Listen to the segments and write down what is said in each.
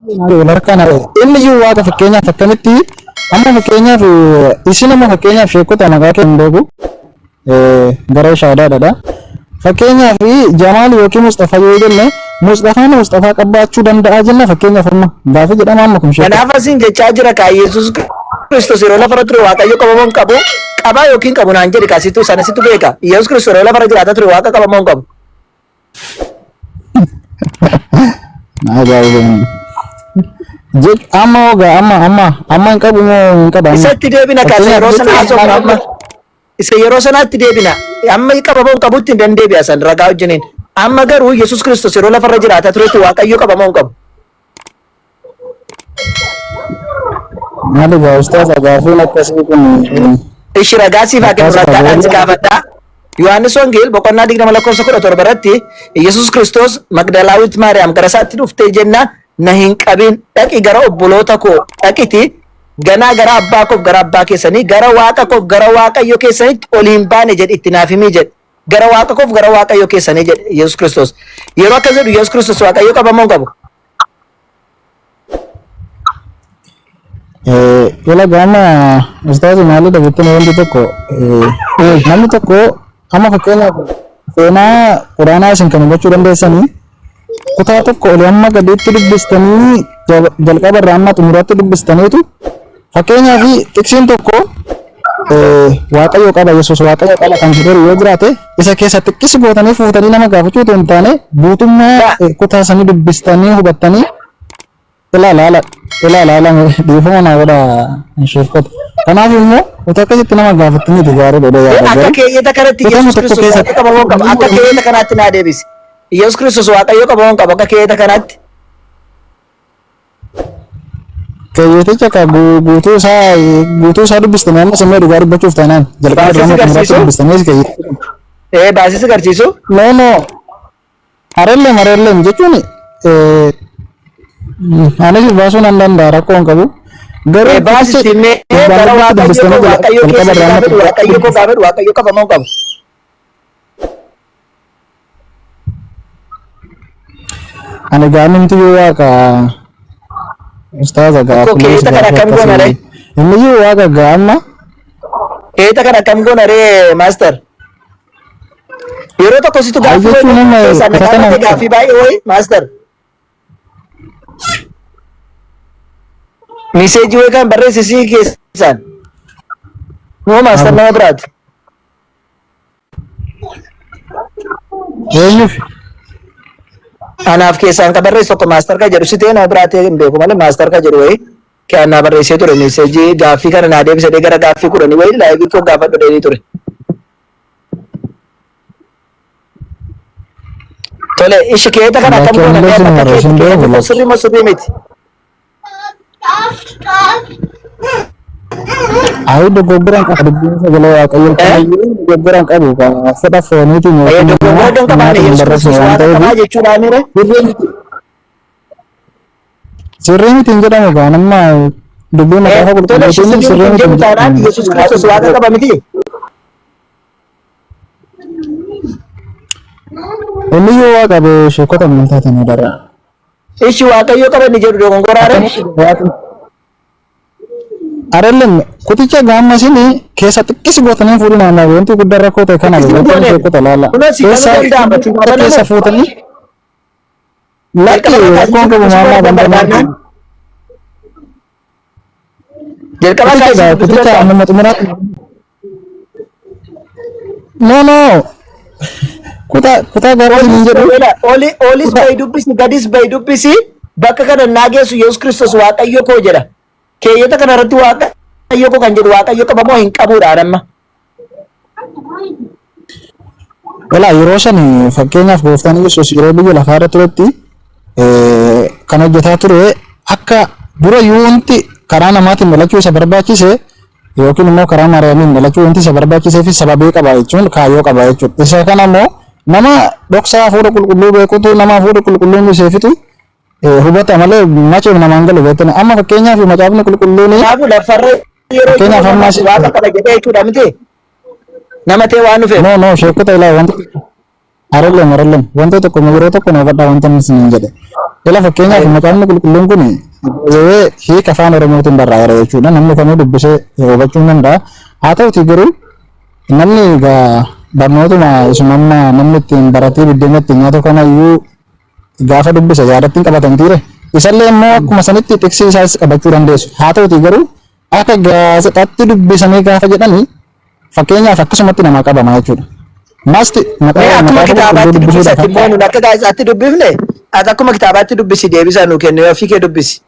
Larkana inni iyyuu waaqa fakkeenyaaf akkamitti amma fakkeenyaaf isin amma fakkeenyaaf sheekota maqaa kennu beeku gara shaadaadha. Fakkeenyaaf Jamaal yookiin Mustafa yoo jenne Mustafaa qabaachuu danda'a jenna fakkeenyaaf amma gaafa jedhama amma kun sheekota. Kanaaf asin jechaa jira ka Yesuus Kiristoos yeroo lafa ture waaqayyo qabamoon qabu qabaa yookiin qabu naan jedhi kaasitu sana situ beeka. Yesuus Kiristoos yeroo lafa jiraata ture waaqa qabamoon qabu. Naa gaa'eedha. Amma hin qabu moo hin qabu? Isatti deebina kaasa yeroo sana haasofna amma. Isa yeroo sanaatti deebina. Amma qabamoon qabutti hin dandeebi'a san ragaa wajjiniin. Amma garuu Yesuus Kiristoos yeroo lafarra jiraata turetti waaqayyo qabamoon qabu. Maali gaa ustaasa gaafiin akkasii kun Ishi ragaa siif haa kennu ragaadhaan si gaafadhaa. Yohaannis Wongeel boqonnaa 20:17 irratti Yesuus Kiristoos Magdalaawit Maariyaam gara isaatti dhuftee jennaan na hin qabin dhaqi gara obboloota koo dhaqiti ganaa gara abbaa koof gara abbaa keessanii gara waaqa koof gara waaqayyo keessanitti ol hin baane jedhi itti naaf himii jedhe gara waaqa koof gara waaqayyo keessanii jedhe Yesuus Kiristoos yeroo akkas jedhu Yesuus Kiristoos waaqayyo qabamoo qabu. Yola gama ustaasi maali dhageettiin wanti tokko namni tokko amma fakkeenyaaf seenaa quraanaa isin kan hubachuu dandeessanii kutaa tokko oli amma gadiitti dubbistanii jalqaba irraa amma xumuraatti dubbistaniitu fakkeenyaaf tiksiin tokko waaqayyo qaba Yesuus waaqayyo qaba kan jedhu yoo jiraate isa keessa xiqqisi gootanii fuutanii nama gaafachuu otoo hin taane guutummaa kutaa sanii dubbistanii hubattanii ilaala dhiifama naa godha sheekota. Kanaaf immoo utuu akkasitti nama gaafatanii gaarii dha yaada. Akka keeyyata kanatti Yesuus Kiristoos waaqa qabamoo qaba. Akka keeyyata kanaatti naa deebisi. Yesuus Kiristoos waaqayyo qabamoo qaba akka keeyyata kanaatti. Keeyyaticha ka guutuu isaa dubbistanii amma sammee dhugaa dubbachuuf taanaan jalqaba irraa muraasa dubbistanii keeyyata. Baasisi agarsiisu? No. Harelleem jechuun anis baasuun an danda'a rakkoo hin qabu. Garuu baasisti mee gara waaqayyo keessa gaafadhu waaqayyo koo gaafadhu waaqayyo qabamoo qabu. Ani gaafimti yoo waaqa ustaaza gaafa keessa kana akkam goona ree? Inni yoo waaqa gaama. Keessa kana akkam goona ree maaster? Yeroo tokko situ gaafii baay'ee wayi maaster. Miseeji kan barreessisii keessaan moo maaster nama biraati? Eenyuuf? Anaaf keessaan ka barreessu tokko maaster ka jedhu sitee nama biraatee hin beeku malee maaster ka jedhu wayii kan naa barreessee ture miseeji gaaffii kana naa deebisadee gara gaaffii kudhanii wayii laayivii koo gaafadhu dheedii ture. Tole ishi keeta kana akkam goona akka keeta sirrii moo sirrii miti? Ayi dogoggoran qabu dubbiin sagalee waaqayyoo dogoggoran qabu kan fedha fooniitiin yookiin dogoggoran qabaane Yesuus Kiristoos waaqa qabaa jechuudha mire? Sirrii miti hin jedhamu kan amma dubbiin maqaa qulqulluutiin sirrii miti hin jedhamu. Yesuus Kiristoos waaqa qaba miti? Inni yoo waaqa bee sheekota amantaatanii dara. Ishi waaqayyo qaba ni jedhu dogongoraare? Arellen kuticha gaama sini keessa xiqqisi gootanii fuudhuu naannaa wanti guddaa rakkoo ta'e kana wanti sheekota laala. Keessa fuutanii lakki rakkoon qabu maammaa bandannaa. Jalqaba kaasee kuticha amma xumuraatti. No. Kutaa garuu hin jedhu. Olis bayi dubbisi gadis bayi dubbisi bakka kana naageessu Yesuus Kiristoos waaqayyo koo jedha. Keeyyata kana irratti waaqayyo koo kan jedhu waaqayyo qabamoo hin qabuudhaan amma. Yeroo san fakkeenyaaf gooftaan Yesuus yeroo biyya lafaa irra turetti kan hojjetaa ture akka dura wanti karaa namaatiin dhalachuu isa barbaachise yookiin immoo karaa Maariyaamiin dhalachuu wanti isa barbaachisee fi sababii qaba jechuun kaayyoo qaba jechuudha. Isa kana immoo nama dhoksaa hafuura qulqulluu beekutu nama hafuura qulqulluun biseefitu hubata malee maceef namaan galu beektan amma fakkeenyaaf macaafni qulqulluun lafarra fakkeenyaaf ammaas waaqa qaba jedhee jechuudha miti nama ta'e waan dhufeef no sheekota ilaa wanti Arallam wanta tokko yeroo tokko na badhaa wanta isin jedhe. Ila fakkeenyaaf maqaan qulqulluun kun hiika afaan Oromootiin barraa'eera jechuudha. Namni kamuu dubbisee hubachuu ni danda'a. Haa ta'uti garuu namni egaa barnootuma isumamma namni ittiin baratee biddeena ittiin nyaatu kanayyuu gaafa dubbisa yaadatti hin qabatan tiire. Isallee immoo akkuma sanitti tiksii isaas qabachuu dandeessu. Haa ta'uti garuu akka gaazexaatti dubbisanii gaafa jedhanii fakkeenyaaf akkasumatti nama qabama jechuudha. Masti akkuma kitaabaatti dubbisatti immoo nun akka gaazexaatti dubbifne ati akkuma kitaabaatti dubbisi deebisa nu kennu ofii kee dubbisi.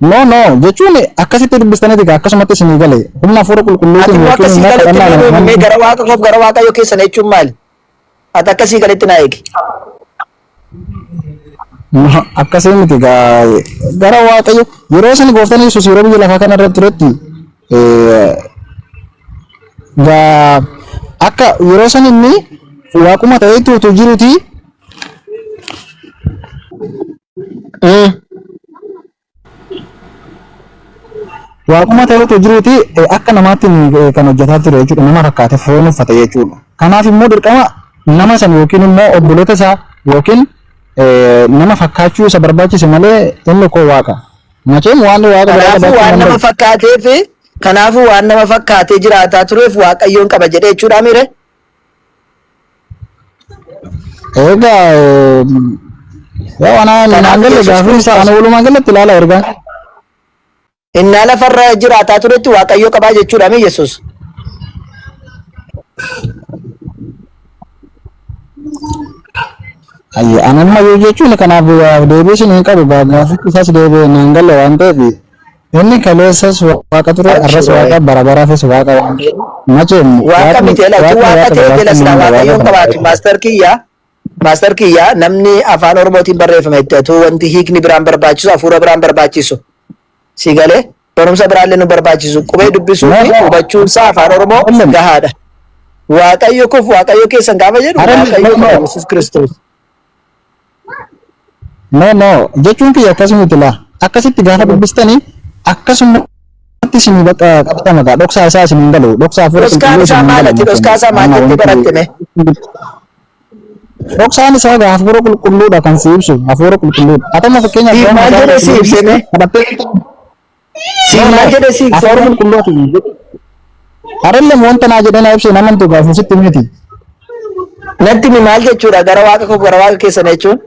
No jechuun akkasitti dubbistaniiti akkasumatti isinii gale humna hafuura qulqulluutiin yookiin immoo gara waaqa koof gara waaqayyo keessan jechuun maali? Ati akkasii galetti naa eegi. Akkasii miti gara waaqayyo yeroo isin gooftaan Yesuus yeroo biyya lafaa kana irratti turetti akka yeroo san inni waaquma ta'eetu jiruti. Waaquma ta'eetu jiruti akka namaatti kan hojjetaa ture jechuudha. Nama fakkaate foon uffate jechuudha. Kanaaf immoo dirqama nama san yookiin immoo obboloota isaa yookiin nama fakkaachuu isa barbaachise malee inni koo waaqa. Macheem waan nama fakkaateef kanaafuu waan nama fakkaatee jiraataa tureef waaqayyoon qaba jedhee jechuudha miire. Egaa waan galle gaafii isaa ana walumaa galatti ilaala ergaa. Innaa lafarra jiraataa turetti waaqayyo qabaa jechuudha mi Yesuus. Ayya anamma yoo jechuun kanaaf deebii isin hin qabu gaafii isaas deebii naan galle waan ta'eef inni kaleessas waaqa ture arras waaqa barabaraafis waaqa waan macheem waaqa miteela waaqa ta'e jala sila waaqayyoon qabaatu maaster kiyya namni afaan Oromootiin barreeffame itti wanti hiikni biraan barbaachisu hafuura biraan barbaachisu si galee barumsa biraallee nu barbaachisu qubee dubbisuu fi hubachuun isaa afaan Oromoo gahaadha. Waaqayyo kuuf waaqayyo keessan gaafa jedhu waaqayyo Yesuus Kiristoos. No jechuun kiyya akkasumatti laa akkasitti gaafa dubbistanii akkasumatti isin bakka qabxama gaa dhoksaa isaa isin hin galu dhoksaa hafuura dhoksaa isaa maal jettee barattime? Dhoksaan isaa gaa hafuura qulqulluudha kan si ibsu hafuura qulqulluudha. Atama fakkeenyaaf maal jedhee si ibseme? Maal jedhee si ibseme? Hafuura qulqulluuti. Harallee wanta naa jedhee naa ibsee namantu gaafu sitti miti. Natti mi maal jechuudha gara waaqa koo gara waaqa keessan jechuun?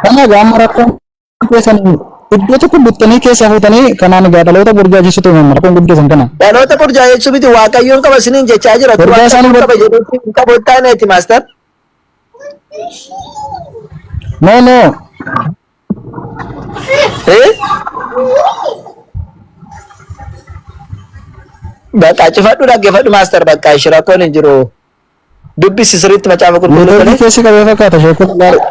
Kana gaama rakkoon keessan iddoo tokko buttanii keessa fuutanii kanaan egaa dhaloota burjaajessitu rakkoon guddeessan kana. Dhaloota burjaajessuu miti waaqayyoon qaba isiniin jechaa jira. Waaqayyoon qaba jedhee hin qaboottaa neeti maaster. No. Bakka cifadhu dhaggeeffadhu maaster bakka ishee rakkoon hin jiru. Dubbisi sirriitti macaafa qulqulluu tolee. Keessi qabee fakkaata sheekota gaarii.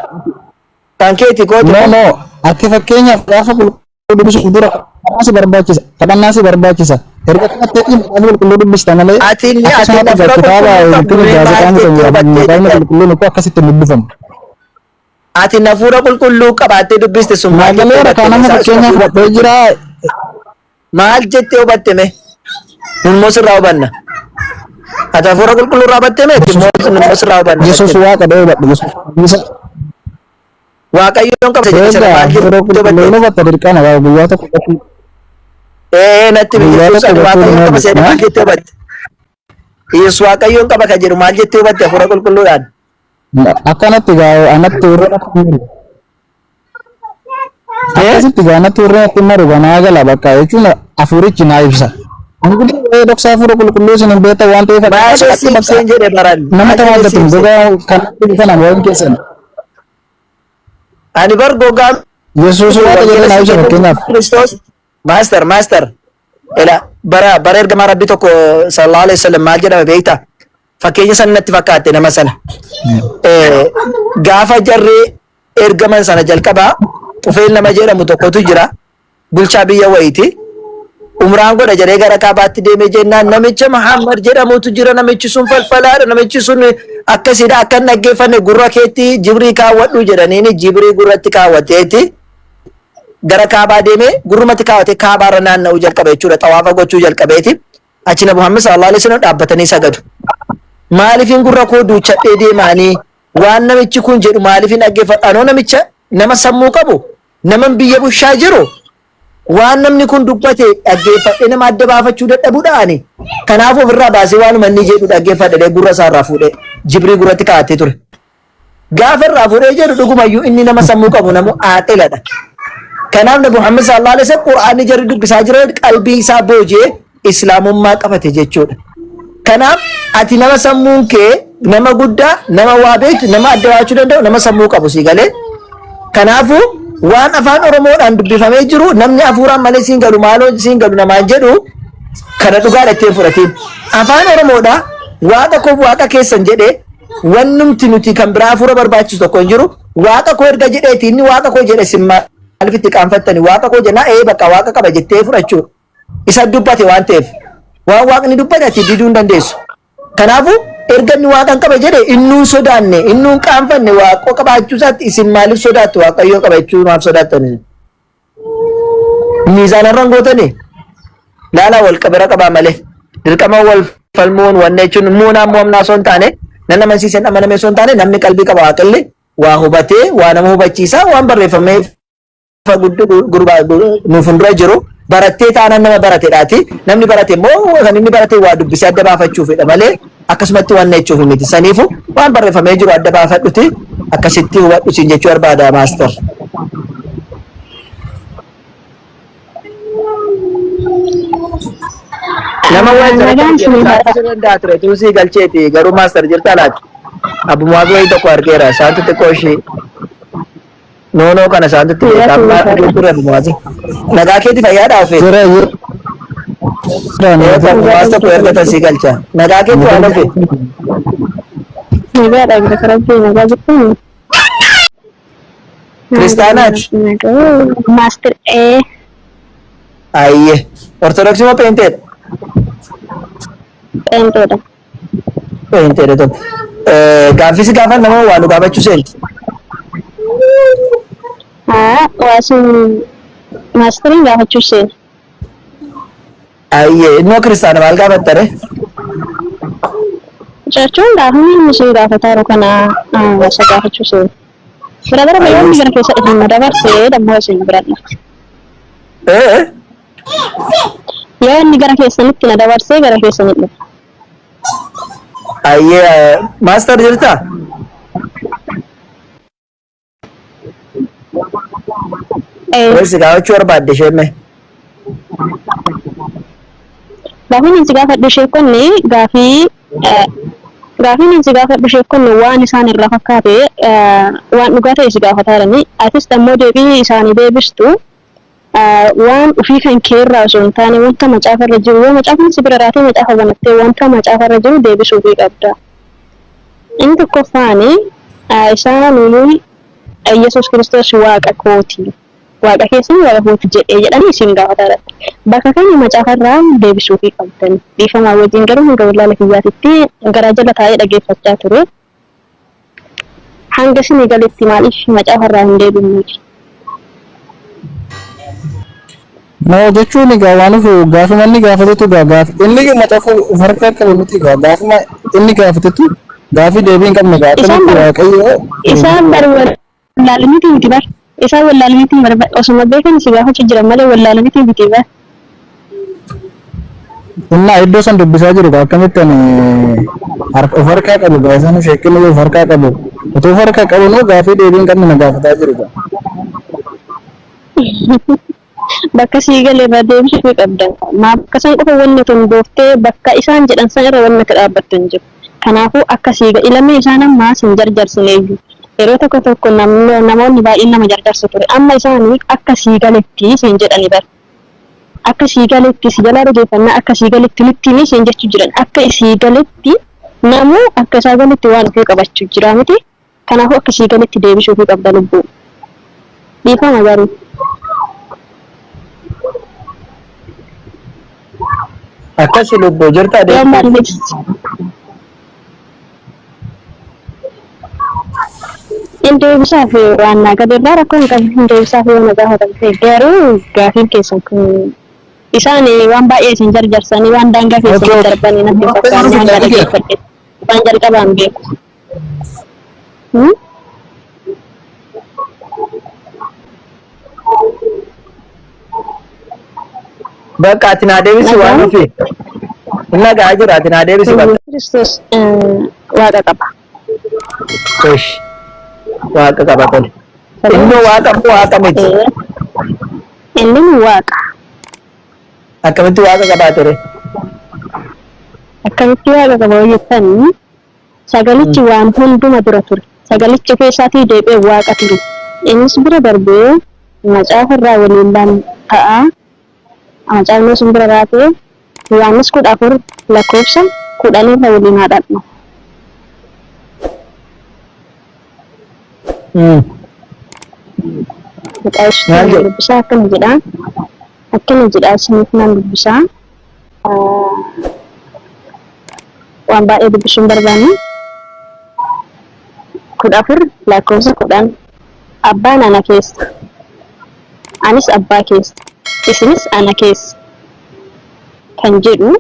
Kan keeti kootu. No. Ati fakkeenyaaf gaafa qulqulluu dubbisuuf dura kadhannaa si barbaachisa. Erga kanatti macaafa qulqulluu dubbista malee. Ati akkasitti dubbifamu. Ati hafuura qulqulluu qabaattee dubbiste sun maal fakkeenyaaf fudhadhee jira. Maal jettee hubatteme? Immoo sirraa hubanna. Ati hafuura qulqulluu irraa hubatteme? Immoo sirraa hubanna. Yesuus waaqa dhee hubadhu. Waaqayyoon qabate jedhee maal hubatte dirqama guyyaa tokko. Natti Yesuus waaqayyoon qabate maal jettee hubatte? Yesuus waaqayyoon qaba kan jedhu maal jettee hubatte hafuura qulqulluudhaan? Akkanatti gaa anatti urree akkasitti gaa anatti urree natti maru ganaa gala bakka jechuun hafuurichi naa ibsa. Angullee dhoksaa hafuura qulqulluu isin hin beektan waan ta'eef nama tawaajjatu gogaa kanatti kana waan keessan. Ani bar gogaa Yesuus waaqa jedhee naa ibsa fakkeenyaaf. Kiristoos maaster bara ergamaa rabbi tokko sallallahu alaihi wasallam maal jedhame beektaa? Fakkeenya sana natti fakkaatte nama sana. Gaafa jarree ergaman sana jalqabaa Tufeel nama jedhamu tokkotu jira. Bulchaa biyya wayiiti. Umraan godha jedhee gara kaabaatti deemee jennaan namicha Muhammad jedhamutu jira. Namichi sun falfalaadha. Namichi sun akkasiidha. Akka hin dhaggeeffanne gurra keetti jibrii kaawwadhu jedhaniini jibrii gurratti kaawwateeti. Gara kaabaa deemee gurrumatti kaawwatee kaabaarra naanna'uu jalqabe jechuudha. Xawaafa gochuu jalqabeeti. achi Nabi Muhammad sallallahu alaihi wasallam dhaabbatanii sagadu. Maaliifin gurra koo duuchadhee deemaanii waan namichi kun jedhu maaliifin dhaggeeffadhu? Anoo namicha nama sammuu qabu, nama biyya bushaa jiru, waan namni kun dubbate dhaggeeffadhee nama adda baafachuu dadhabuudhaani. Kanaafuu ofirraa baasee waan inni jedhu dhaggeeffadhee gurra isaarraa fuudhee Jibriil gurratti kaa'atee ture. Gaafa irraa fuudhee jedhu dhugumayyuu inni nama sammuu qabu namu aaxiladha. Kanaaf Nabi Muhammad sallallahu alaihi wasallam Qur'aanni jarri dubbisaa jiran qalbii isaa boojee islaamummaa qabate jechuudha. Kanaaf ati nama sammuun kee nama guddaa, nama waa beektu, nama adda baachuu danda'u, nama sammuu qabu si galee. Kanaafuu waan afaan Oromoodhaan dubbifamee jiru namni hafuuraan malee siin galu maaloo siin galu namaan jedhu kana dhugaadha ittiin fudhatiin. Afaan Oromoodhaa waaqa koof waaqa keessan jedhee wannumti nuti kan biraa hafuura barbaachisu tokko hin jiru. Waaqa koo erga jedheeti inni waaqa koo jedhe sin maaliif itti qaanfattani? Waaqa koo jennaa bakka waaqa qaba jettee fudhachuudha. Isa dubbate waan ta'eef waan waaqni dubbate ati diduu hin dandeessu. Kanaafuu erga inni waaqan qaba jedhe innuun sodaanne innuun qaanfanne waaqa qabaachuu isaatti isin maaliif sodaattu? Waaqayyoo qabachuu maaf sodaattani? Miizaanarraan gootani laalaa wal qabira qabaa malee dirqama wal falmuun wanne jechuun muunaa moomnaa osoo hin taane nan amansiisan amaname osoo hin taane namni qalbii qaba waaqillee waa hubatee waa nama hubachiisaa waan barreeffamee nuuf fuuldura jiru barattee taanaan nama barateedhaati. Namni barate immoo kan inni barate waa dubbisee adda baafachuufidha malee akkasumatti waan jechuuf miti. Saniifu waan barreeffamee jiru adda baafadhuti akkasitti hubadhu siin jechuu barbaada maaster. Nama waan danda'a ture tuusii galcheeti garuu maaster jirta laati. Abbumaa wayii tokko argeera isaantu xiqqoo ishee. Nono kana santutti kamma ture bumaati. Nagaa keeti fayyaadhaa ofee. Maasta ko erga tasii galcha. Nagaa keeti waan ofee. Nagaadha bira karabbii nagaa jirtu. Kiristaanaati. Maaster Ayye. Ortodoksii moo peenteedha? Peenteedha. Peenteedha tokko. Gaaffisi gaafan nama waa nu gaafachuu seenti. Waasin maastariin gaafachuu seeni. Ayye innoo kiristaana maal gaafattare? Jechuun gaafni inni isin gaafataa jiru kana wasa gaafachuu seeni. Bira bara bayyoonni gara keessa dhufan dabarsee dammoo isin biradha. Yoo inni gara keessanitti na dabarsee gara keessanitti dhufa. Ayye maastar jirtaa? Wesi gaafachuu barbaadde sheemme. Gaafiin inni gaafadhu ishee kunni gaafiin inni gaafadhu ishee kunni waan isaan irraa fakkaate waan dhugaa ta'e si gaafataa jirani. Atis dammoo deebii isaanii deebistu waan ofii kan kee irraa osoo hin taane wanta macaafarra jiru yoo macaafni si bira raatee macaafa banattee wanta macaafarra jiru deebisuufii qabda. Inni tokkoffaani isaan Yesuus Kiristoos waaqa kooti. Waaqa keessan waaqa kooti jedhee jedhanii isin gaafataa. Bakka kana macaafarraa deebisuufii qabdan. Dhiifamaa wajjin garuu hanga wallaala kiyyaatitti garaa jala taa'ee dhaggeeffachaa ture. Hanga isin galetti maaliif macaafarraa hin deebifneef? No jechuun egaa waan gaafuma inni gaafatetu gaaf inni macaafa harka qabu miti gaafuma inni gaafatetu gaafii deebii hin qabne gaafate waaqayyo isaan wallaalmiti miti bar isaan wallaalmiti osuma beekan si gaafachuu jira malee wallaalmiti miti bar. Inna iddoo san dubbisaa jiru akkamitti of harkaa qabu gaafsan sheekni of harkaa qabu otoo of harkaa qabu no gaafii deebii hin qabne na gaafataa jiru. Bakka sii galee irraa deebisuu qabdan. Maaf akkasan qofa wanni tun dooftee bakka isaan jedhan san irra wanni dhaabbattu hin jiru. Kanaafuu akka sii ilmi isaan ammaa sin jarjarsineeyyu. Yeroo tokko tokko namoonni baay'een nama jarjarsu ture. Amma isaanii akka sii galetti sin jedhani bar. Akka sii galetti si jalaa dhageeffannaa akka sii galetti nutti sin jechuu jiran. Akka sii galetti namuu akka isaa galetti waan ofii qabachuu jira miti. Kanaafuu akka sii galetti deebisuufii qabda lubbuu. Dhiifama garuu. Akkasi lubbuu jirta adeemu. Deebisaaf waan nagaa irraa rakkoo hin qabu deebisaaf yoo nagaa hojjetamte garuu gaafiin keessan kun Isaan waan baay'ee isin jarjarsanii waan daangaa keessanii darbanii natti fakkaatan waan dhaggeeffadhe. Waan jalqabaan beeku. Bakka ati naa deebisi waan dhufe. Inna gaa jira ati naa deebisi bakka. Kiristoos waaqa qaba. Osh. Waaqa qaba tole. Inni waaqa moo waaqa miti? Inni waaqa. Akkamitti waaqa qabaa ture? Akkamitti waaqa qaba jettanii sagalichi waan hunduma dura ture. Sagalichi keessaatii deebi'ee waaqa ture. Innis bira darbee macaafa irraa waliin ta'a. Macaafni sun bira raatee Yohaannis 14 lakkoofsa 10 irra waliin haadhatna. Maqaan dubbisaa akkana jedha isiniif nan dubbisaa. Waan baay'ee dubbisuun barbaanne 14 lakkoofsa 10 abbaan ana keessa anis abbaa keessa isinis ana keessa kan jedhu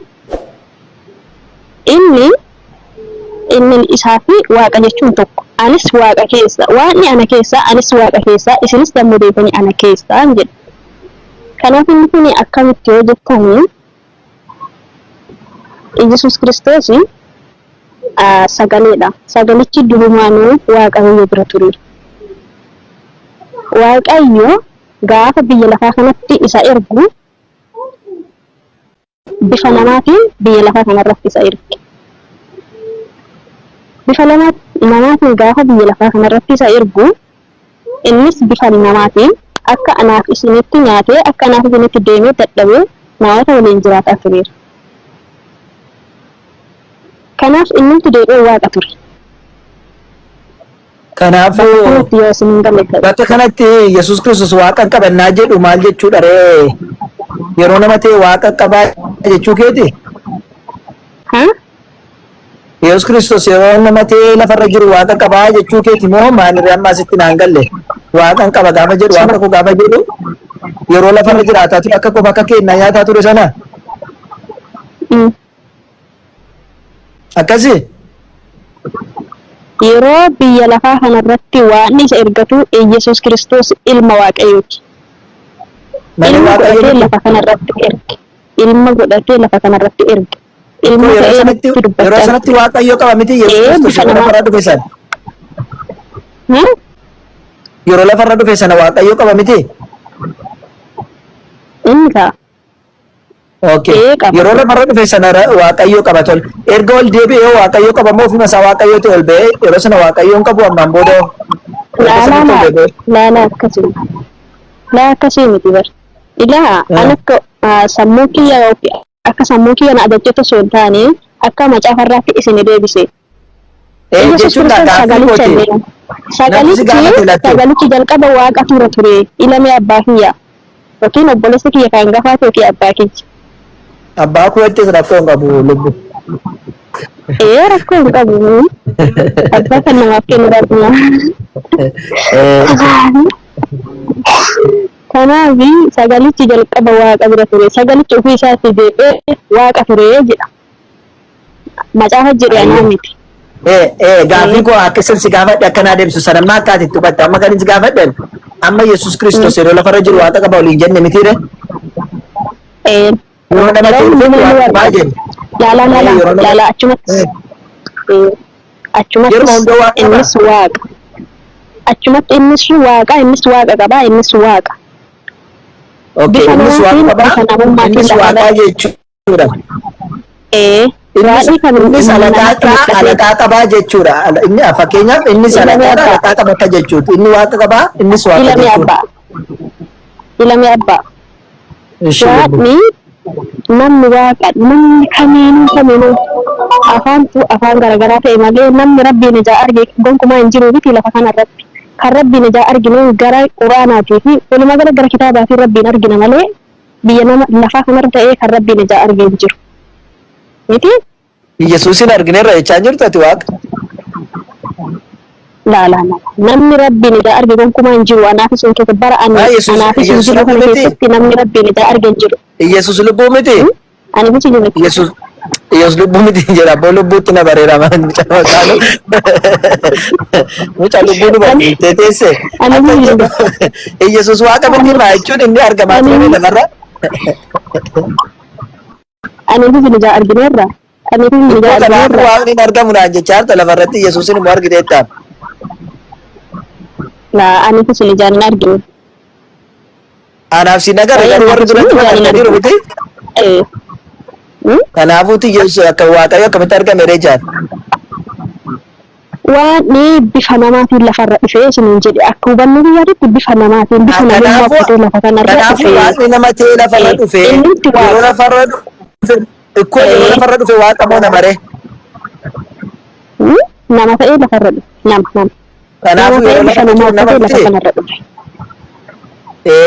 inni isaa fi waaqa jechuun tokko. Anis waaqa keessa waan ana keessa anis waaqa keessa isinis dammoo deebanii ana keessa jedha. Kanaaf inni kun akkamitti yoo jettanii Yesuus Kiristoos sagaleedha. Sagalichi durumaanuu waaqayyo bira ture. Waaqayyo gaafa biyya lafaa kanatti isa ergu bifa namaatiin biyya lafaa kanarratti isa erge. Bifa namaatiin gaafa biyya lafaa kanarratti isa ergu innis bifa namaatiin akka anaaf isinitti nyaatee akka anaaf isinitti deemee dadhabee namoota waliin jiraataa tureera. Kanaaf inni deebi'ee waaqa ture. Kanaafuu bakka kanatti Yesuus Kiristoos waaqa qabannaa jedhu maal jechuudha ree? Yeroo nama ta'e waaqa qabaa jechuu keeti? Yesuus Kiristoos yeroo nama ta'e lafarra jiru waaqa qabaa jechuu keeti moo maalirraa amma asitti naan galle? Waaqan qaba gaafa jedhu waaqa koo gaafa jedhu yeroo lafarra jiraataa ture akka qofa akka kennaa nyaataa ture sana? Akkasi? Yeroo biyya lafaa kanarratti waan isa ergatu Yesuus Kiristoos ilma waaqayyooti. Ilma godhatee lafa kanarratti erge. Ilma godhatee lafa kanarratti erge. Ilma ta'ee nutti dubbachaa. Yeroo sanatti waaqayyo qaba miti Yesuus Kiristoos yeroo lafarra dhufe sana. Yeroo lafarra dhufe sana waaqayyo qaba miti? Inni ta'a. Okay. Yeroo lafarra dhufe sana waaqayyo qaba tol. Erga ol deebi'ee waaqayyo qaba moo ofuma isaa waaqayyo ta'e ol ba'ee yeroo sana waaqayyoon qabu ammaan booda. Laala akkasii. Laa akkasii miti bar. Ilaa an akka sammuu kiyya akka sammuu kiyya na adajjata osoo hin taane akka macaafarraatti isin deebise. Jechuun sagalichi jalqaba waaqa ture ilmi abbaa kiyya yookiin obboleessi kiyya kan gafaate yookiin abbaa kiyya. Abbaa kuwattis rakkoo hin qabu lubbu. Rakkoo hin qabu. Abbaa kan namaaf kennu darbina. Kanaaf sagalichi jalqaba waaqa bira ture. Sagalichi ofii isaatti deebi'ee waaqa ture jedha. Macaafa jedhu anaa miti. Gaafii koo akka isin si gaafadhe akkanaa deebisu sana amma akka ati itti hubatte amma kan itti gaafadhen amma Yesuus Kiristoos yeroo lafarra jiru waaqa qaba waliin jenne mitiire? Yeroo nama ta'e waaqa qabaa jenna. Laala achumatti innis waaqa. Achumatti innis waaqa qabaa innis waaqa. Okay, innis waaqa qabaa innis waaqa jechuudha. Innis alaqaa qabaa jechuudha. Inni fakkeenyaaf innis alaqaa qabata jechuudha. Inni waaqa qabaa innis waaqa jechuudha. Ilmi abbaa. Waaqni namni waaqa namni kamiinuu afaan garaagaraa ta'e malee namni rabbiin ijaa arge gonkumaa hin jiru miti lafa kanarratti. Kan rabbiin ijaa arginu gara quraanaatii fi walumaa gara kitaabaatiin rabbiin argina malee biyya nama lafaa kanarra ta'ee kan rabbiin ijaa argee hin jiru. Miti? Yesuusin argineerra jechaa jirtu ati waaqa? La. Namni rabbiin ija arge gonkumaa hin jiru. Anaafis hin keessa bara anaafis hin jiru kana keessatti namni rabbiin ija arge hin jiru. Yesus lubbuu miti. Ani miti jiru. Yesus lubbuu miti jira. Abboo lubbuutti na bareera maan mucaa maqaan. Mucaa lubbuu nu barsiistee teesse. Ani miti jiru. Yesus waaqa miti maa jechuun inni argamaa ture lafarra. Ani miti ija argineerra. Ani miti ija argineerra. Waaqni hin argamu naan jechaa jirta lafarratti Yesuusin immoo argiteettaan. La ani miti ijaan hin argine. Anaaf si nagara garuu warri duratti maqaan jiru miti. Kanaafuuti Yesuus akka Waaqayyo akkamitti argame reejaan. Waan bifa namaatiin lafarra dhufee isiniin jedhe akka hubannoo biyyaatti bifa namaatiin bifa namummaa fudhatee lafa kanarra dhufee. Kanaafuu Waaqni nama ta'ee lafarra dhufee yeroo lafarra dhufe ikkoo yeroo lafarra dhufe Waaqa moo namaree? Nama ta'ee lafarra dhufe nama. Kanaafuu yeroo lafarra ture nama miti.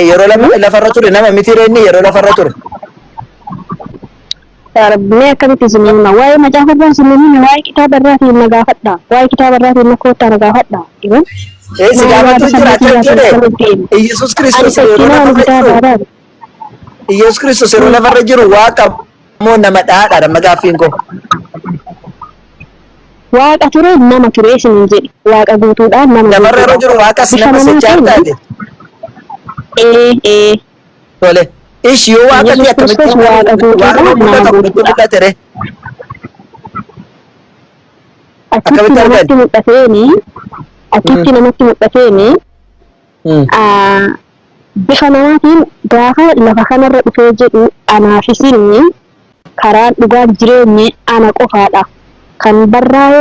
Yeroo lafarra ture nama miti reenni yeroo lafarra ture. Mee akkamitti isiniin hima waa'ee macaafa irraa isiniin hima waa'ee kitaaba irraatiin na gaafadha waa'ee kitaaba irraatiin na koottaa na gaafadha. Si gaafatu jira akka jedhe Iyyasuus Kiristoos yeroo lafarra jiru Iyyasuus Kiristoos yeroo lafarra jiru Waaqa moo nama dhaadha nama gaaffiin koo. Waaqa ture nama ture isiniin jedhe Waaqa guutuudhaan nama lafarra yeroo jiru Waaqas nama sichaa taate. Tole. Ishi yoo Waaqa ni akkamitti Waaqa mul'ata fudhatu mul'atere. Akkitti namatti mul'ateeni bifa namaatiin gaafa lafa kanarra dhufee jedhu anaafisini karaan dhugaan jireenyi ana qofaadha kan barraa'e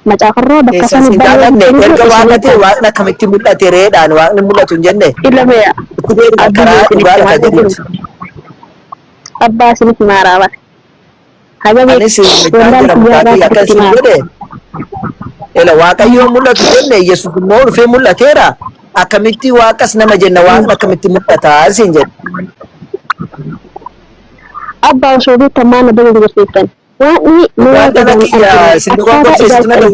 macaafarraa bakka sana barraa'e erga Waaqa ta'e Waaqni akkamitti mul'atereedhaan Waaqni mul'atu hin jenne. Ilameeya. Abbaa isinitti maaraaba. Waaqayyo mul'atu jenne Yesuus immoo dhufee mul'ateera. Akkamitti Waaqas nama jenna Waaqni akkamitti mul'ataa siin jedhe. Abbaa osoo beektan maal na barsiiftan. Waaqni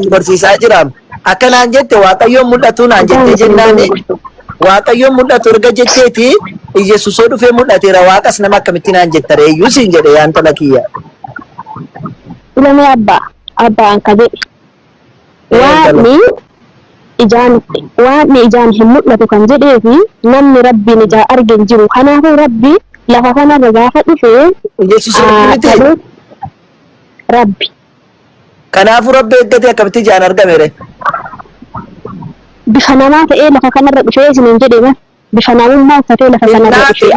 barsiisaa jira. Akkanaan jette Waaqayyoon mul'atu naan jettee jennaani. Waaqayyoon mul'atu erga jetteeti Yesuusoo dhufee mul'ateera Waaqas nama akkamitti naan jetta reeyyuu siin jedhe yaan tola kiyya. Ilamee abbaan ka jedhe Waaqni ijaan hin mul'atu kan jedhee fi namni rabbiin ijaa arge hin jiru. Kanaafuu rabbi lafa kanarra gaafa dhufee Rabbi. Kanaafuu Rabbi eeggate akkamitti ijaan argamere? Bifa namaa ta'ee lafa kanarra dhufee isiniin jedhee bifa namummaa uffatee lafa kanarra dhufee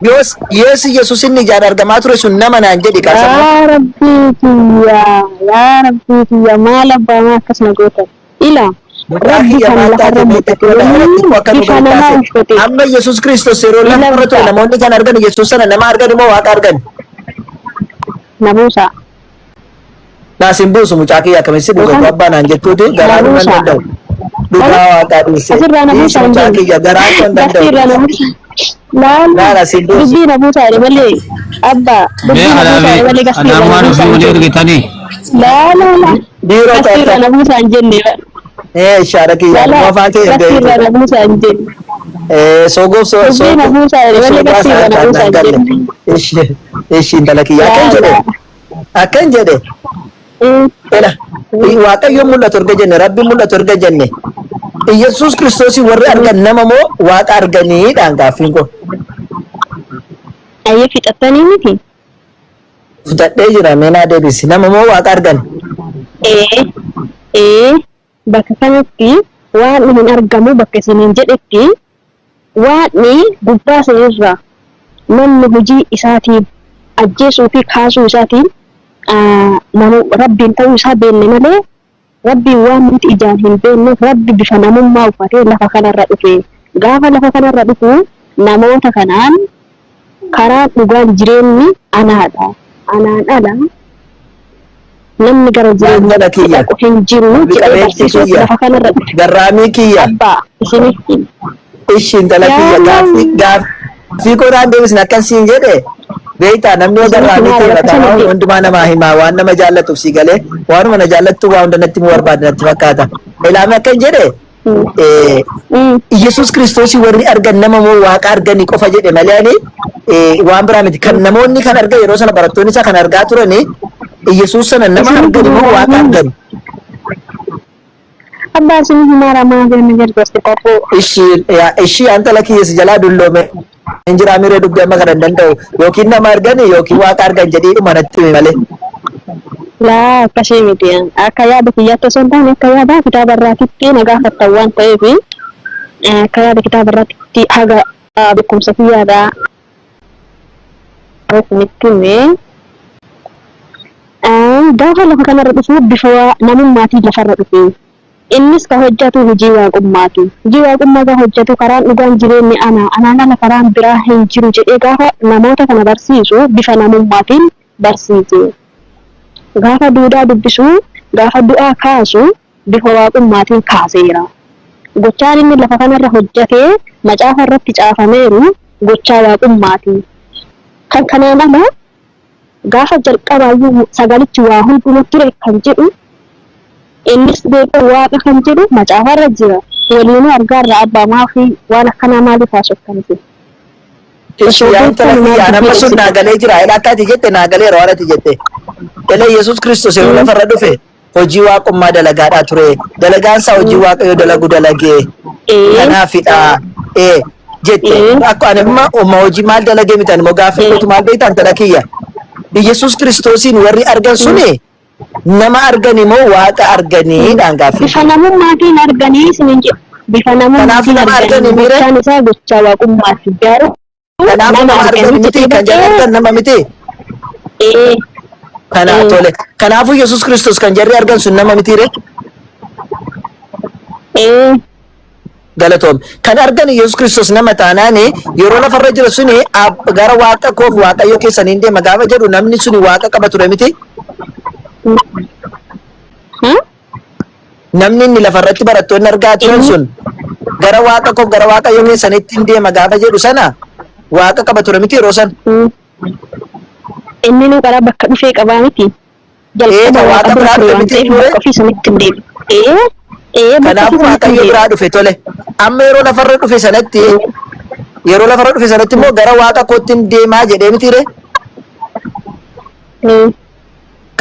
yoos Yesuus inni ijaan argamaa ture sun nama naan jedhi yaa rabbii kiyya maal abbaa maa akkas na gootan ila rabbi kan lafarra bifa namaa uffate amma Yesuus Kiristoos yeroo lafarra ture namoonni kan argan Yesuus sana nama argan moo Waaqa argan? Nabuusa. Naasin buusu mucaa kiyya akkamitti buusu abbaa naan jettuuti garaa nu danda'u. Dhugaa Waaqaa dhiise. Asirraa nabuusa hin mucaa kiyya garaa kan danda'u. Laala dubbii nabuusa jedhe malee abbaa dubbii nabuusa jedhe malee gaskiirra nabuusa hin jenne. Laala gaskiirra nabuusa hin jenne. Shaara kiyya afaan kiyya gaskiirra nabuusa hin jenne. Sogoof dubbii nabuusa jedhe malee gaskiirra nabuusa hin jenne. Ishi intala kiyya akkan jedhe Waaqayyoon mul'atu erga jenne Rabbiin mul'atu erga jenne Yesuus Kiristoos warri argan nama moo Waaqa arganiidhaan gaaffiin kun. Ayyee fixattanii miti. Fudhadhee jira meenaa deebisi nama moo Waaqa argan? Bakka kanatti waan hin argamu bakka isiniin jedhetti waan gubbaa sanirraa namni hojii isaatiin ajjeesuu fi kaasuu isaatiin rabbiin ta'uu isaa beenne malee rabbiin waan nuti ijaan hin beekneef rabbi bifa namummaa uffatee lafa kanarra dhufe gaafa lafa kanarra dhufu namoota kanaan karaa dhugaan jireenyi anaadha anaan ala namni gara jireenya dhaqu hin jiru jedhee barsiisuuf lafa kanarra dhufe garraamii kiyya abbaa isinitti ishiin dhala kiyya gaaffii godhaan deebisne akkasiin jedhe beektaa namni ogarraa miti batamaa hundumaa namaa himaa waan nama jaallatuuf si galee waanuma na jaallattu waa hunda natti barbaade natti fakkaata. Ilaame akkan jedhe Yesuus Kiristoos warri argan nama moo waaqa arganii qofa jedhe malee ani waan biraa miti kan namoonni kan argan yeroo sana barattoonni isaa kan argaa turani Yesuus sana nama argani moo waaqa argani. Abbaa isin himaara maa jenna jedhu qofu. Ishii anta lakkiyees jalaa dulloome. Injira miree dubbii amma kana danda'u yookiin nama argani yookiin waaqa argan jedhiidhuma natti hime malee. Laa akkasii miti akka yaada kiyyaatti osoo hin taane akka yaada kitaaba irraatitti na gaafattan waan ta'eef akka yaada kitaaba irraatitti haga beekumsa kiyyaadhaa isinitti hime gaafa lafa kanarra dhufu bifa namummaatiin lafarra dhufe. Innis ka hojjetu hojii waaqummaati. Hojii waaqummaa ka hojjetu karaan dhugaan jireenyi anaan ala karaan biraa hin jiru jedhee gaafa namoota kana barsiisu bifa namummaatiin barsiise. Gaafa duudaa dubbisu, gaafa du'aa kaasu bifa waaqummaatiin kaaseera. Gochaan inni lafa kanarra hojjetee macaafa irratti caafameeru gochaa waaqummaati. Kan kanaan ala gaafa jalqabaayyuu sagalichi waa hunduma ture kan jedhu innis beeka waaqa kan jedhu macaafa irra jira. Waliinuu argaarra abbaa maafi waan akkanaa maaliif haasoftanite? Ishiyaan talafiyyaa nama sun naagalee jira. Ilaakkaati jette naagaleera waan ati jette. Galee Yesuus Kiristoos yeroo lafarra dhufe hojii waaqummaa dalagaadhaa ture. Dalagaan isaa hojii waaqayyoo dalagu dalagee. Kanaafidha. Jette. Akka ani amma hojii maal dalagee mitan moo gaafa gootu maal beektan talakiyya. Yesuus Kiristoosiin warri argan suni nama argani moo waaqa arganiidhaan gaaffii. Bifa namummaatiin arganii isinin jedhu. Bifa namummaatiin arganii gochaan isaa gochaa waaqummaati. Garuu kanaafuu nama argani miti kan jarri argan nama miti. Kanaaf tole. Kanaafuu Yesuus Kiristoos kan jarri argan sun nama mitiire. Galatoom. Kan argan Yesuus Kiristoos nama taanaani yeroo lafarra jira suni gara waaqa koof waaqayyo keessaniin deema gaafa jedhu namni suni waaqa qaba ture miti. Namni inni lafarratti barattoonni argaa turan sun gara waaqa koof gara waaqayyo keessanitti deema gaafa jedhu sana waaqa qaba ture miti yeroo san. Inni nu gara bakka dhufee qabaa miti. Jalqaba waaqa biraa dhufe miti bakka ofii sanitti hin deemu. Kanaafuu waaqayyo biraa dhufe tole. Amma yeroo lafarra dhufe sanatti immoo gara waaqa kootti deemaa jedhee mitiire.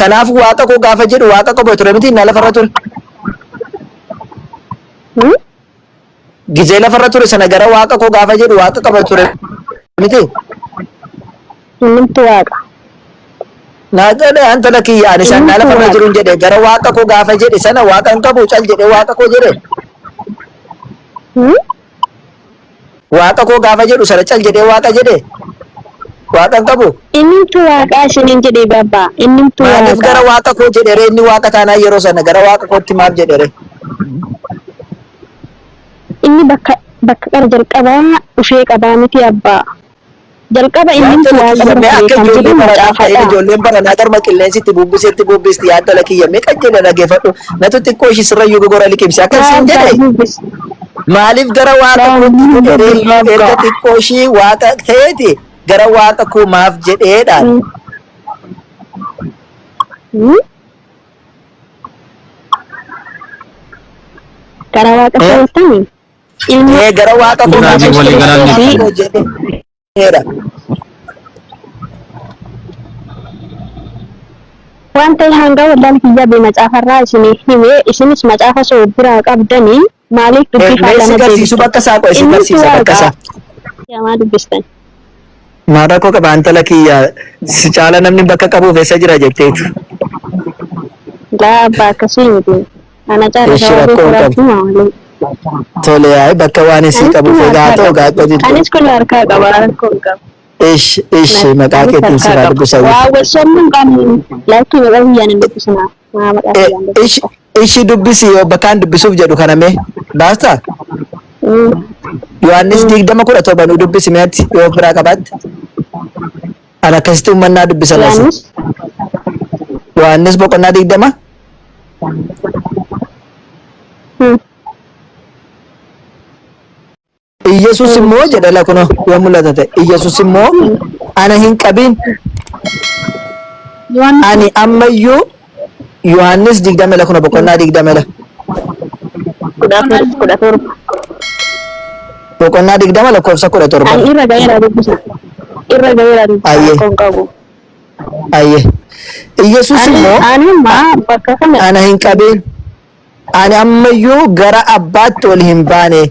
Kanaafuu waaqa koo gaafa jedhu waaqa qaba ture miti inni lafarra ture. Gizee lafarra ture sana gara waaqa koo gaafa jedhu waaqa qaba ture miti. Innimtu waaqa. Naagale anta lakiyya ani san lafarra jiruun jedhe gara waaqa koo gaafa jedhe sana waaqa hin qabu cal jedhe waaqa koo jedhe. Waaqa koo gaafa jedhu sana cal jedhe waaqa jedhe. Waaqa hin qabu. Innimtu waaqa isiniin jedhe babbaa. Innimtu waaqa. Maaliif gara waaqa koo jedhe inni waaqa taanaa yeroo sana gara waaqa kootti maaf jedhe. Inni bakka qara jalqabaa dhufee qabaa miti abbaa. Jalqaba innimtu waaqa dhufee kan jedhu macaafadha. Ijoolleen baranaa garma qilleensitti bubbisti yaadda lakiyya meeqa jedhe dhageeffadhu. Natu xiqqoo ishii sirrayyuu gogora liqimsi akkasiin jedhe. Maaliif gara waaqa kootti jedhee erga xiqqoo ishii waaqa ta'eeti gara waaqa koo maaf jedheedhaan. Gara waaqa koottani. Gara waaqa koo maaf jedheedha. Wanta hanga wallaan kiyya be macaafarraa isinii hime isinis macaafa soo biraa qabdanii maaliif dubbii faallana deebistu bakka isaa qo'e si barsiisa bakka isaa. Yaa dubbistan. Maadha koo qaba antala kiyya si caala namni bakka qabuuf eessa jira jetteetu. Laa abbaa akkasii miti. Ana caala gabaabee furaatti maali. Tole yaa'e bakka waan isii qabuuf egaa ta'u gaaqoo jirtu. Anis kun harkaa qaba rakkoo hin qabu. Ishi maqaa keetiin si haa dubbisan. Waa walsoomnuun qabnu lakkii maqaa guyyaan hin dubbisnaa. Ishi dubbisi yoo bakkaan dubbisuuf jedhu kaname baasta. Yohaannis 20:17 nu dubbisi meetti yoo biraa qabaatte. Ana akkasitti ummannaa dubbisan lasa. Yohaannis 20:20. Iyesuus immoo jedha lakuno yoo mul'ata ta'e Iyesuus immoo ana hin qabin ani ammayyuu Yohaannis 20 lakuno boqonnaa 20 boqonnaa 20 lakkoofsa 17 Ani irra gaheera dubbisa. Irra gaheera Ayyee. dubbisa. Kon qabu. ayye Iyesuus immoo Ani ma bakka kana ana hin qabin ani ammayyuu gara abbaatti ol hin baane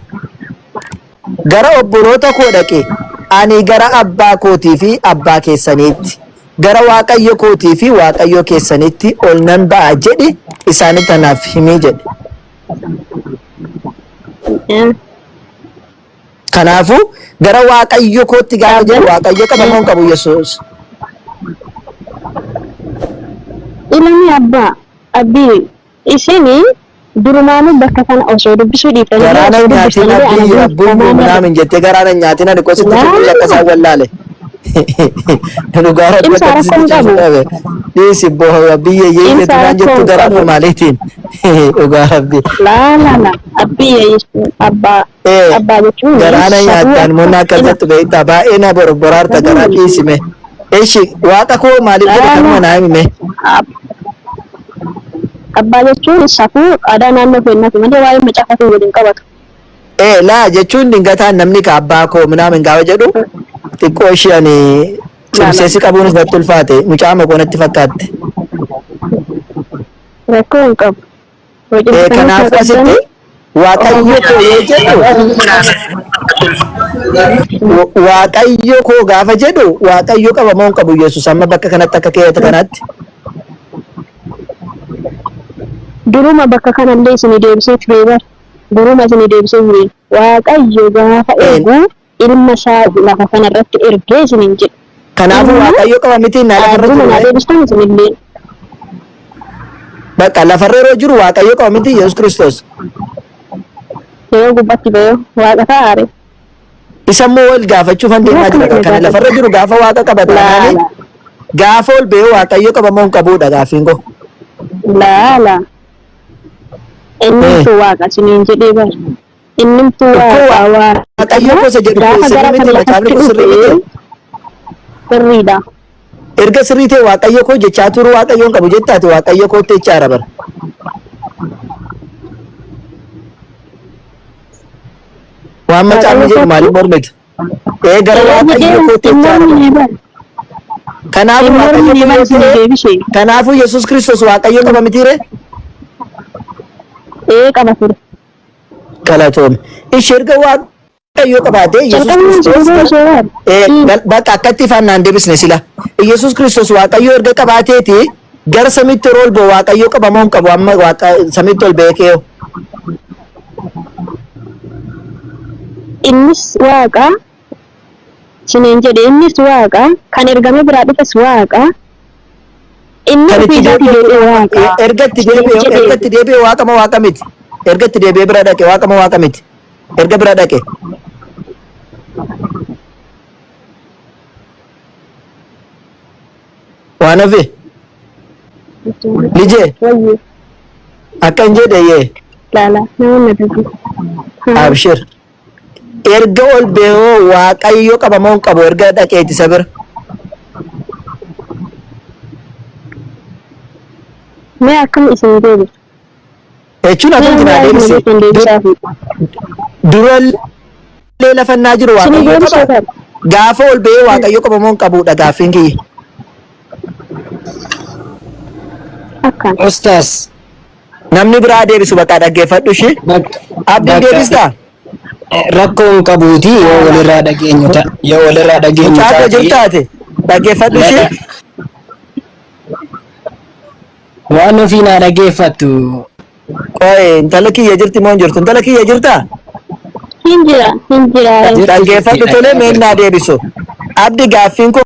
gara obboloota koo dhaqe ani gara abbaa kootii fi abbaa keessaniitti gara waaqayyo kootii fi waaqayyo keessanitti ol nan ba'a jedhi isaanitti anaaf himii jedhe. Kanaafuu gara waaqayyo kootti gaafa jedhu waaqayyo qabamoo hin qabu Yesuus. ilmi abbaa abbii isini durumaanu bakka kana osoo dubbisuu dhiifanii Garaana osoo nyaatiin dubbisanii abbii abbuun naamin jettee garaana nyaatiin ani kositti fuudhee akka isaan wallaale. Nu gaara Ibsa rakkoon qabu. Dhiisi boo biyya yeeyye Ibsa duraan jettu rakkoon garaa qabu. maaliitiin dhugaa rabbi. la abbii abbaa abbaa jechuun Garaana nyaataan moona akka jettu beektaa baay'ee na borboraarta garaa dhiisime. Eeshi waaqa koo maaliif jedhe kanuma naa himime. abbaa jechuun safuu aadaa naannoo keenyaati malee waa'ee macaafatuu waliin qabatu. Laa jechuun dingataan namni ka abbaa koo minaamin gaafa jedhu xiqqoo ishee ani cimseessi qabuunis natti ulfaate mucaa makoonatti fakkaatte. Rakkoo hin qabu. Kanaaf asitti waaqayyo koo yoo jedhu waaqayyo koo gaafa jedhu waaqayyo qaba moo hin qabu Yesuus amma bakka kanatti akka keeyata kanaatti. Duruma bakka kanallee isinii deebisee ture bar. Duruma isinii deebisee ture. Waaqayyo gaafa eegu ilma isaa lafa kanarratti ergee isiniin jedhu. Kanaafuu waaqayyo qaba miti naa lafarra Duruma naa jiru. deebistan isinillee. Bakka lafarra yeroo jiru waaqayyo qaba miti Yesuus Kiristoos. Yeroo gubbatti ba'ee waaqa taa'aare. Isa immoo wal gaafachuuf han deemaa jira kana lafarra jiru gaafa waaqa qaba taanaan gaafa ol ba'ee waaqayyo qaba moo hin qabuudha gaafiin koo. Laala. Innimtu waaqa isiniin jedhee bar. Innimtu waaqa waaqa. Waaqayyo gosa jedhu Gaafa gara sirrii miti kana macaafni kun sirrii dhufee miti. sirriidha. Erga sirrii ta'e waaqayyo koo jechaa turu waaqayyoon qabu jettaati waaqayyo kootti jechaadha bara. Waan macaafni jedhu maaliif mormitu? Gara waaqayyo kootti jechaadha. Kanaafuu waaqayyo koo yoo ta'e kanaafuu Yesuus Kiristoos waaqayyo qaba mitiire? Qaba ture. Galatoome. Ishee erga waaqayyo qabaatee Yesuus Kiristoos bakka akkatti ifaan naan deebisne sila. Yesuus Kiristoos waaqayyo erga qabaateeti gara samitti yeroo ol ba'u waaqayyo qaba moo hin qabu amma waaqa samitti ol beekee yoo. Innis waaqa isiniin jedhe innis waaqa kan ergame biraa dhufes waaqa inni Kan ofii itti isaatii deebi'e waaqa. ergatti deebi'e waaqa moo waaqa miti? Ergatti deebi'ee bira dhaqe waaqa moo waaqa miti? Erga bira dhaqe. Waan hafe lijee Wayyo akkan jedhe yee laala namoonni dubbisa. abshir erga ol ba'ee waaqayyo qaba moo hin qabu erga dhaqeeti isa bira. Mee akkam isin deebisu? Jechuun akkamitti naa deebisi? Durallee lafannaa jiru Isin waaqayyo deebisuu qaba. qaba. Gaafa ol ba'ee waaqayyo qaba moo hin qabuudha gaaffiin kiyya. Akkan. Ustaas Namni biraa deebisu bakka dhaggeeffadhu ishee. Abdiin deebistaa? rakkoo hin qabuuti yoo walirraa dhageenyu Mucaatoo jirtaate dhaggeeffadhu ishee. waan ofii naa dhaggeeffattu Qo'ee intala kiyya jirti moo hin jirtu? Intala kiyya jirtaa? Hin jira. Dhaggeeffadhu tolee mee naa deebisu. Abdi gaaffiin koo